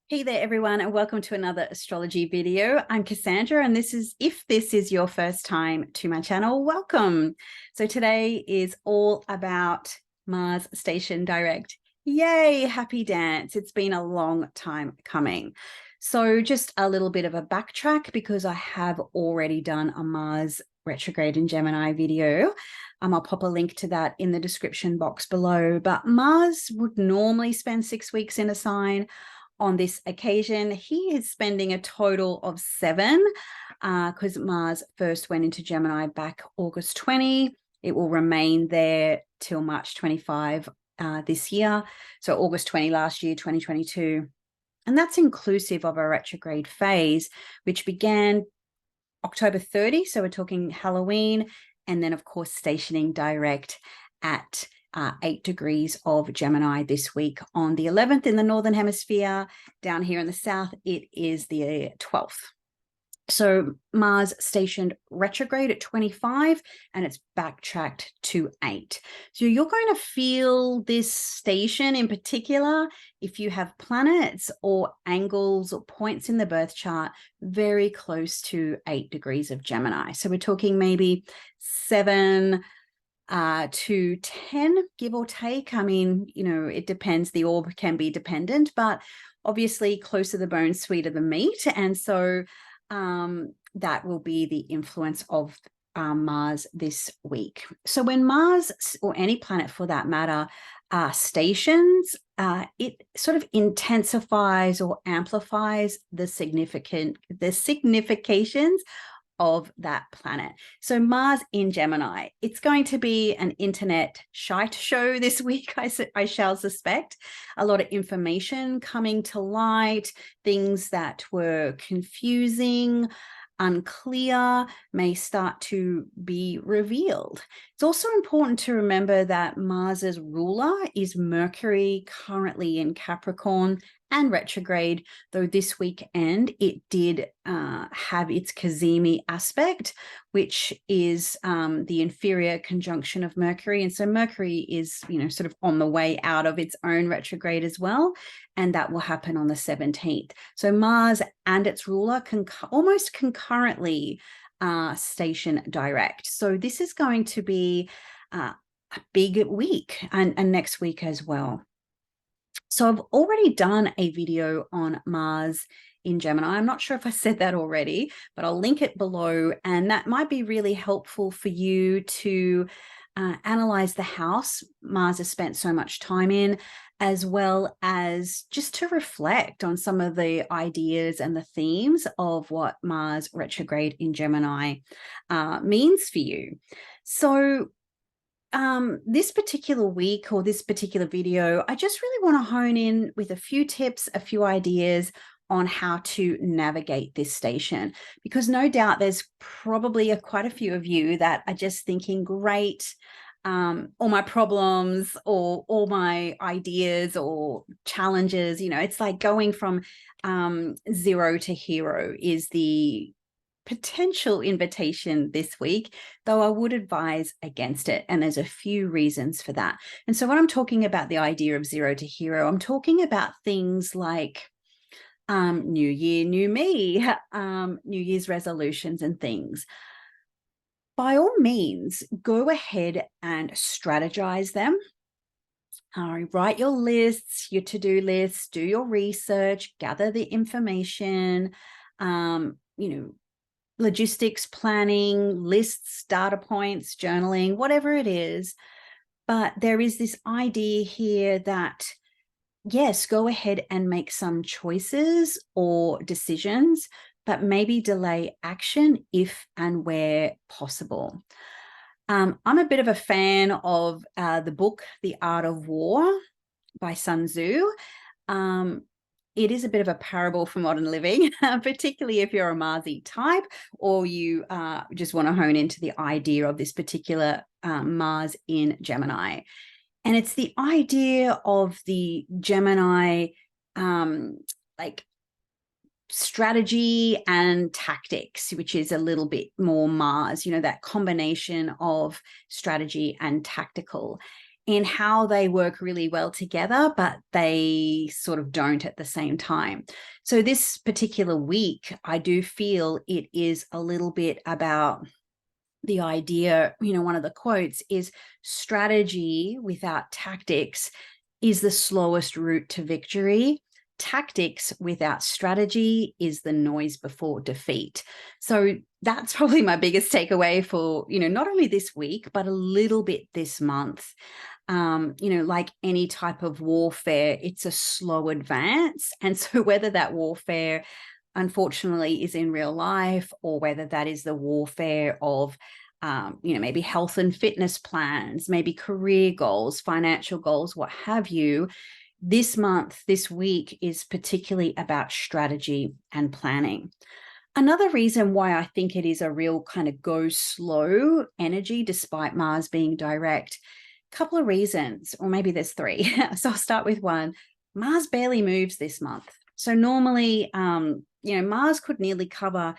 Hey there, everyone, and welcome to another astrology video. I'm Cassandra, and if this is your first time to my channel, welcome. So today is all about Mars station direct. Yay, happy dance. It's been a long time coming. So just a little bit of a backtrack because I have already done a Mars retrograde in Gemini video. I'll pop a link to that in the description box below, but Mars would normally spend 6 weeks in a sign. On this occasion, he is spending a total of 7 because Mars first went into Gemini back August 20. It will remain there till March 25 this year. So August 20 last year, 2022. And that's inclusive of a retrograde phase, which began October 30. So we're talking Halloween. And then, of course, stationing direct at 8 degrees of Gemini this week on the 11th in the Northern Hemisphere. Down here in the South, it is the 12th. So Mars stationed retrograde at 25 and it's backtracked to 8. So you're going to feel this station in particular if you have planets or angles or points in the birth chart very close to 8 degrees of Gemini. So we're talking maybe 7 to 10, give or take. I mean, it depends. The orb can be dependent, but obviously closer the bone, sweeter the meat. And so that will be the influence of Mars this week. So when Mars, or any planet for that matter, stations, it sort of intensifies or amplifies the significations of that planet. So Mars in Gemini, it's going to be an internet shite show this week, I shall suspect. A lot of information coming to light, things that were confusing, unclear, may start to be revealed. It's also important to remember that Mars's ruler is Mercury, currently in Capricorn and retrograde, though this weekend it did have its Cazimi aspect, which is the inferior conjunction of Mercury. And so Mercury is, sort of on the way out of its own retrograde as well. And that will happen on the 17th. So Mars and its ruler can almost concurrently station direct. So this is going to be a big week and next week as well. So I've already done a video on Mars in Gemini. I'm not sure if I said that already, but I'll link it below. And that might be really helpful for you to analyze the house Mars has spent so much time in, as well as just to reflect on some of the ideas and the themes of what Mars retrograde in Gemini means for you. So this particular week or this particular video, I just really want to hone in with a few tips, a few ideas on how to navigate this station, because no doubt there's probably quite a few of you that are just thinking, great, all my problems or all my ideas or challenges, it's like going from 0 to hero is the potential invitation this week, though I would advise against it. And there's a few reasons for that. And so when I'm talking about the idea of 0 to hero, I'm talking about things like New Year, new me, New Year's resolutions and things. By all means, go ahead and strategize them. Write your lists, your to-do lists, do your research, gather the information, logistics, planning, lists, data points, journaling, whatever it is. But there is this idea here that, yes, go ahead and make some choices or decisions, but maybe delay action if and where possible. I'm a bit of a fan of the book, The Art of War by Sun Tzu. It is a bit of a parable for modern living, particularly if you're a Marsi type or you just want to hone into the idea of this particular Mars in Gemini. And it's the idea of the Gemini like strategy and tactics, which is a little bit more Mars, that combination of strategy and tactical. and how they work really well together, but they sort of don't at the same time. So this particular week, I do feel it is a little bit about the idea, one of the quotes is strategy without tactics is the slowest route to victory. Tactics without strategy is the noise before defeat. So that's probably my biggest takeaway for, not only this week, but a little bit this month. Like any type of warfare, it's a slow advance. And so whether that warfare, unfortunately, is in real life, or whether that is the warfare of, maybe health and fitness plans, maybe career goals, financial goals, what have you, this month, this week is particularly about strategy and planning. Another reason why I think it is a real kind of go slow energy, despite Mars being direct, couple of reasons, or maybe there's three. So I'll start with one. Mars barely moves this month. So normally, Mars could nearly cover,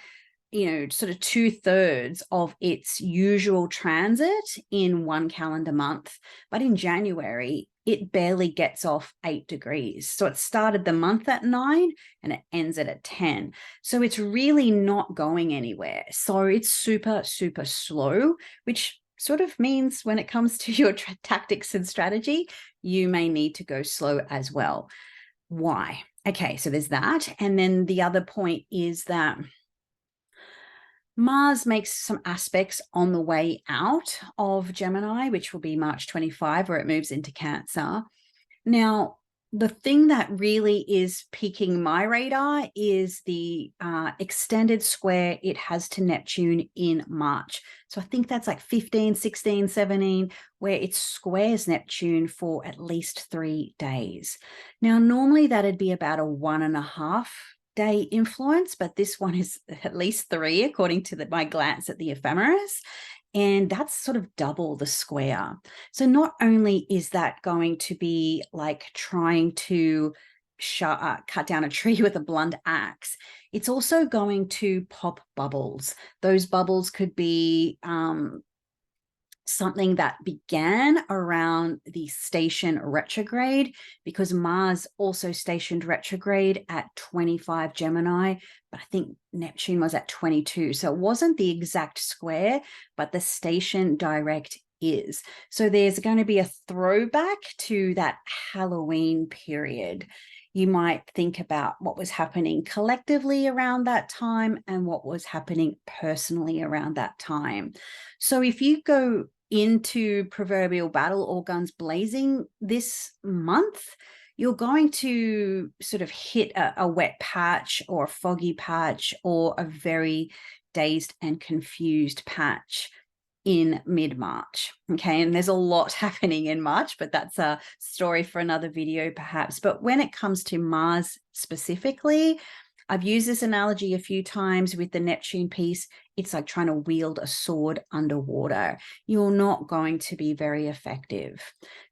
sort of 2/3 of its usual transit in one calendar month. But in January, it barely gets off 8 degrees. So it started the month at 9 and it ends it at 10. So it's really not going anywhere. So it's super, super slow, which sort of means when it comes to your tactics and strategy, you may need to go slow as well. Why? Okay, so there's that. And then the other point is that Mars makes some aspects on the way out of Gemini, which will be March 25, where it moves into Cancer. Now, the thing that really is piquing my radar is the extended square it has to Neptune in March. So I think that's like 15, 16, 17, where it squares Neptune for at least 3 days. Now, normally that'd be about a 1.5 day influence, but this one is at least 3, according to my glance at the ephemeris. And that's sort of double the square. So not only is that going to be like trying to cut down a tree with a blunt axe, it's also going to pop bubbles. Those bubbles could be something that began around the station retrograde, because Mars also stationed retrograde at 25 Gemini, but I think Neptune was at 22. So it wasn't the exact square, but the station direct is. So there's going to be a throwback to that Halloween period. You might think about what was happening collectively around that time and what was happening personally around that time. So if you go into proverbial battle or guns blazing this month, you're going to sort of hit a wet patch or a foggy patch or a very dazed and confused patch in mid-March. Okay, and there's a lot happening in March, but that's a story for another video perhaps. But when it comes to Mars specifically, I've used this analogy a few times with the Neptune piece. It's like trying to wield a sword underwater. You're not going to be very effective.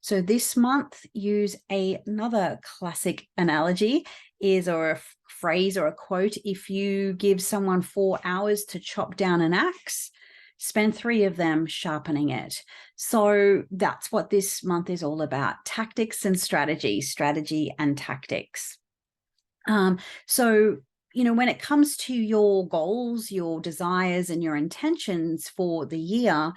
So this month, use another classic analogy or a phrase or a quote. If you give someone 4 hours to chop down an axe, spend 3 of them sharpening it. So that's what this month is all about: tactics and strategy and tactics. So, when it comes to your goals, your desires, and your intentions for the year,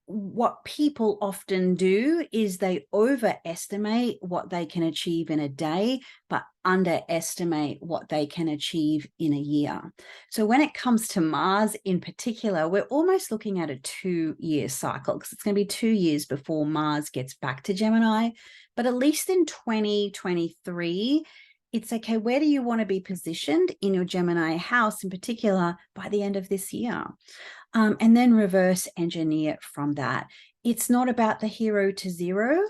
what people often do is they overestimate what they can achieve in a day, but underestimate what they can achieve in a year. So when it comes to Mars in particular, we're almost looking at a 2-year cycle, because it's going to be 2 years before Mars gets back to Gemini. But at least in 2023, it's okay, where do you want to be positioned in your Gemini house in particular by the end of this year? And then reverse engineer from that. It's not about the zero to hero,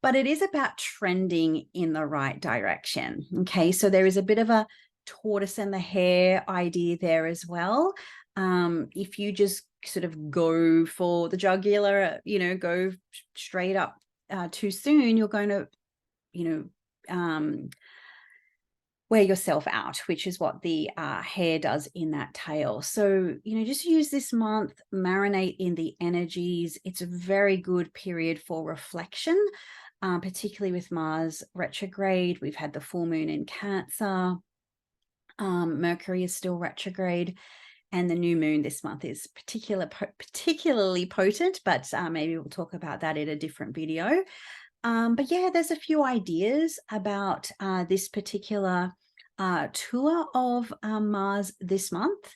but it is about trending in the right direction. Okay, so there is a bit of a tortoise and the hare idea there as well. If you just sort of go for the jugular, go straight up too soon, you're going to, wear yourself out, which is what the hair does in that tail. So, just use this month, marinate in the energies. It's a very good period for reflection, particularly with Mars retrograde. We've had the full moon in Cancer. Mercury is still retrograde. And the new moon this month is particularly potent, but maybe we'll talk about that in a different video. But yeah, there's a few ideas about this particular tour of Mars this month.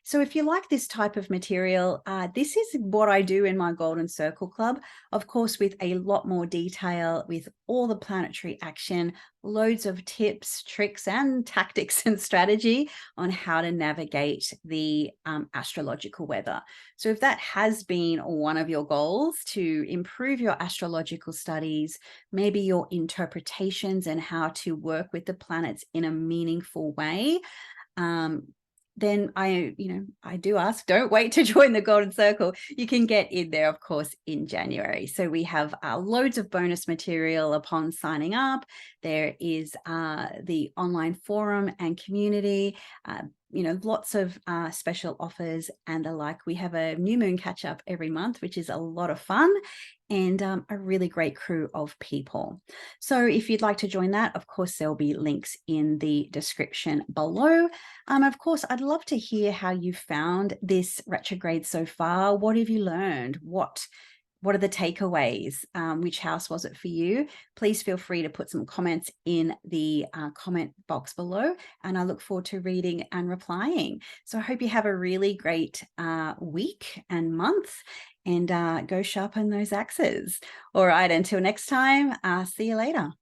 So if you like this type of material, this is what I do in my Golden Circle Club, of course, with a lot more detail, with all the planetary action, loads of tips, tricks, and tactics and strategy on how to navigate the astrological weather. So if that has been one of your goals, to improve your astrological studies, maybe your interpretations and how to work with the planets in a meaningful way, then I do ask, don't wait to join the Golden Circle. You can get in there, of course, in January. So we have loads of bonus material upon signing up. There is the online forum and community, lots of special offers and the like. We have a new moon catch up every month, which is a lot of fun, and a really great crew of people. So if you'd like to join that, of course, there'll be links in the description below. Of course, I'd love to hear how you found this retrograde so far. What have you learned? What are the takeaways? Which house was it for you? Please feel free to put some comments in the comment box below, and I look forward to reading and replying. So I hope you have a really great week and month, and go sharpen those axes. All right, until next time, see you later.